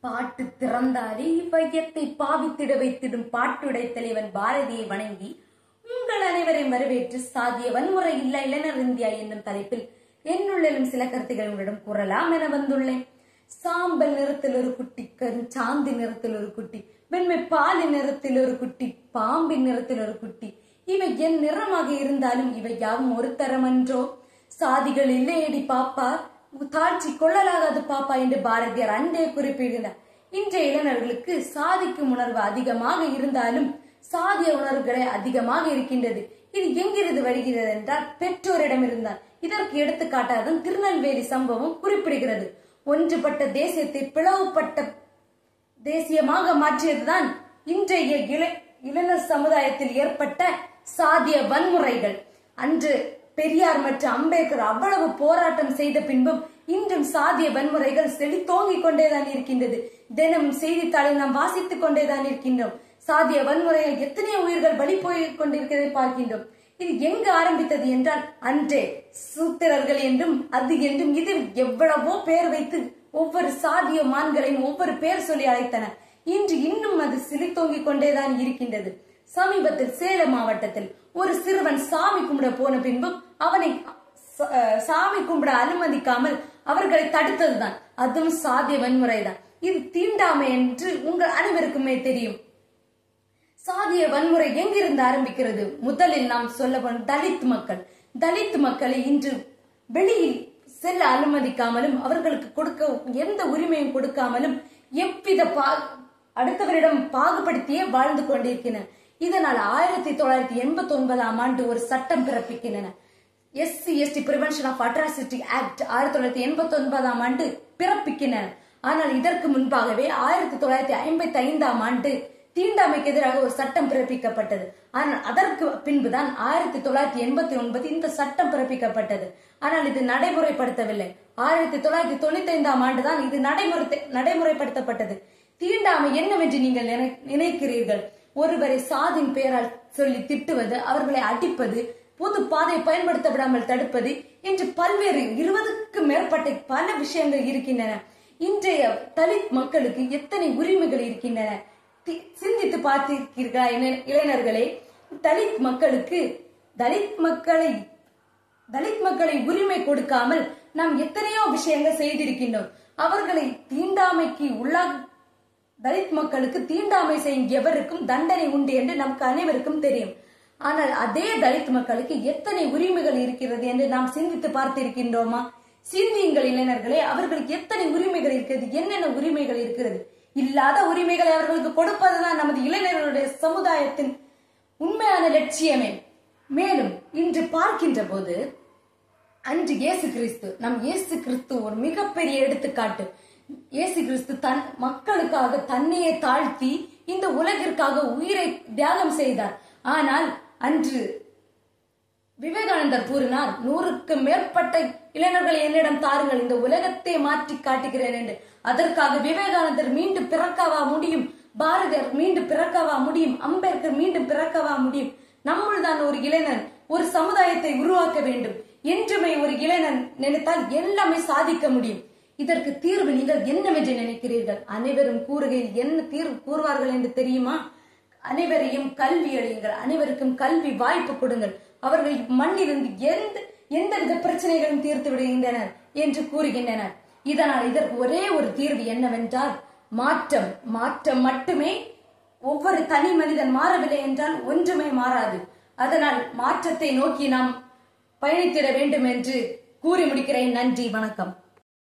பாட்டு திறந்தாலே இவ்வையத்தை பாவித்திட வைத்திடும் பாட்டுடை தலைவன் பாரதியை வணங்கி உங்கள் அனைவரையும் வரவேற்று சாதிய வன்முறை இல்ல இளைஞர் இந்தியா என்னும் தலைப்பில் என்னுள்ளும் சில கருத்துக்கள் உங்களிடம் கூறலாம் என வந்துள்ளேன். சாம்பல் நிறத்தில் ஒரு குட்டி, சாந்தி நிறத்தில் ஒரு குட்டி, வெண்மை பாலின் நிறத்தில் ஒரு குட்டி, பாம்பின் நிறத்தில் ஒரு குட்டி, இவை என் நிறமாக இருந்தாலும் இவை யாவும் ஒரு தரமன்றோ. சாதிகள் இல்லையடி பாப்பா, தாழ்ச்சி கொள்ளலாகாது பாப்பா என்று பாரதியார் அன்றே குறிப்பிடுகிறார். இன்றைய இளைஞர்களுக்கு சாதிக்கும் உணர்வு அதிகமாக இருந்தாலும் சாதிய உணர்வுகளே அதிகமாக இருக்கின்றது. இது எங்கிருந்து வருகிறது என்றால் பெற்றோரிடம் இருந்தால். இதற்கு எடுத்துக்காட்டாக திருநெல்வேலி சம்பவம் குறிப்பிடுகிறது. ஒன்றுபட்ட தேசியத்தை பிளவுபட்ட தேசியமாக மாற்றியதுதான் இன்றைய இளைஞர் சமுதாயத்தில் ஏற்பட்ட சாதிய வன்முறைகள். அன்று பெரியார் மற்றும் அம்பேத்கர் அவ்வளவு போராட்டம் செய்த பின்பும் இன்றும் சாதிய வன்முறைகள் செழித்தோங்கிக் கொண்டேதான் இருக்கின்றது. தினம் செய்தித்தாளில் நாம் வாசித்துக் கொண்டேதான் இருக்கின்றோம். சாதிய வன்முறையில் எத்தனையோ உயிர்கள் பலி போய் கொண்டிருக்கிறதை பார்க்கின்றோம். இது எங்கு ஆரம்பித்தது என்றால் அன்றே சூத்திரர்கள் என்றும் அது என்றும் இது எவ்வளவோ பேர் வைத்து ஒவ்வொரு சாதிய மான்களையும் ஒவ்வொரு பேர் சொல்லி அழைத்தனர். இன்று இன்னும் அது செழித்தோங்கிக் கொண்டேதான் இருக்கின்றது. சமீபத்தில் சேலம் மாவட்டத்தில் ஒரு சிறுவன் சாமி கும்பிட போன பின்பும் அவனை சாமி கும்பிட அனுமதிக்காமல் அவர்களை தடுத்ததுதான். அதுவும் சாதிய வன்முறைதான். இது தீண்டாமை என்று உங்கள் அனைவருக்குமே தெரியும். சாதிய வன்முறை எங்கிருந்து ஆரம்பிக்கிறது? முதலில் நாம் சொல்ல தலித் மக்களை இன்று வெளியில் செல்ல அனுமதிக்காமலும் அவர்களுக்கு கொடுக்க எந்த உரிமையும் கொடுக்காமலும் எவ்வித அடுத்தவரிடம் பாகுபடுத்தியே வாழ்ந்து கொண்டிருக்கின்றனர். இதனால் 1989ஆம் ஆண்டு ஒரு சட்டம் பிறப்பிக்கின்றன. SC/ST prevention of atrocity act 1989ஆம் ஆண்டு பிறப்பிக்கின்றன. ஆனால் இதற்கு முன்பாகவே 1955ஆம் ஆண்டு தீண்டாமைக்கு எதிராக ஒரு சட்டம் பிறப்பிக்கப்பட்டது. ஆனால் அதற்கு பின்புதான் 1989 இந்த சட்டம் பிறப்பிக்கப்பட்டது. ஆனால் இது நடைமுறைப்படுத்தவில்லை. 1995ஆம் ஆண்டுதான் இது நடைமுறைப்படுத்தப்பட்டது. தீண்டாமை என்னவென்று நீங்கள் நினைக்கிறீர்கள்? ஒருவரை சாதின் பெயரால் சொல்லி திட்டுவது, அவர்களை அடிப்பது, பொது பாதை பயன்படுத்த விடாமல் தடுப்பது என்று பல்வேறு 20க்கும் மேற்பட்ட பல விஷயங்கள் இருக்கின்றன. இன்றைய தலித் மக்களுக்கு எத்தனை உரிமைகள் இருக்கின்றன சிந்தித்து பார்த்திருக்கிறீர்களா இளைஞர்களே? தலித் மக்களை உரிமை கொடுக்காமல் நாம் எத்தனையோ விஷயங்கள் செய்திருக்கின்றோம். அவர்களை தீண்டாமைக்கு தலித் மக்களுக்கு தீண்டாமை செய்யும் எவருக்கும் தண்டனை உண்டு என்று நமக்கு அனைவருக்கும் தெரியும். ஆனால் அதே தலித் மக்களுக்கு எத்தனை உரிமைகள் இருக்கிறது என்று நாம் சிந்தித்து பார்த்திருக்கின்றோமா? சிந்தியுங்கள் இளைஞர்களே, அவர்களுக்கு எத்தனை உரிமைகள் இருக்கிறது, என்னென்ன உரிமைகள் இருக்கிறது. இல்லாத உரிமைகளை அவர்களுக்கு கொடுப்பதுதான் நமது இளைஞர்களுடைய சமுதாயத்தின் உண்மையான லட்சியமே. மேலும் இன்று பார்க்கின்ற போது அன்று நம் இயேசு கிறிஸ்து ஒரு மிகப்பெரிய எடுத்துக்காட்டு. இயேசு கிறிஸ்து தன் மக்களுக்காக தன்னையே தாழ்த்தி இந்த உலகிற்காக உயிரை தியாகம் செய்தார். ஆனால் அன்று விவேகானந்தர் கூறினார், 100க்கு மேற்பட்ட இளைஞர்கள் என்னிடம் தாருங்கள், இந்த உலகத்தை மாற்றி காட்டுகிறேன் என்று. அதற்காக விவேகானந்தர் மீண்டும் பிறக்கவா முடியும்? பாரதியார் மீண்டும் பிறக்கவா முடியும்? அம்பேத்கர் மீண்டும் பிறக்கவா முடியும்? நம்முள் தான் ஒரு இளைஞன் ஒரு சமுதாயத்தை உருவாக்க வேண்டும். என்றுமே ஒரு இளைஞன் நினைத்தால் எல்லாமே சாதிக்க முடியும். இதற்கு தீர்வு நீங்கள் என்னவென்று நினைக்கிறீர்கள்? அனைவரும் கூறுகையில் என்ன தீர்வு கூறுவார்கள் என்று தெரியுமா? அனைவரையும் கல்வி அளியுங்கள், அனைவருக்கும் கல்வி வாய்ப்பு கொடுங்கள், அவர்கள் மண்ணிலிருந்து எந்தவித பிரச்சனைகளும் தீர்த்து விடுகின்றனர் என்று கூறுகின்றனர். இதனால் இதற்கு ஒரே ஒரு தீர்வு என்னவென்றால் மாற்றம் மட்டுமே. ஒவ்வொரு தனி மனிதன் மாறவில்லை என்றால் ஒன்றுமே மாறாது. அதனால் மாற்றத்தை நோக்கி நாம் பயணித்திட வேண்டும் என்று கூறி முடிக்கிறேன். நன்றி, வணக்கம்.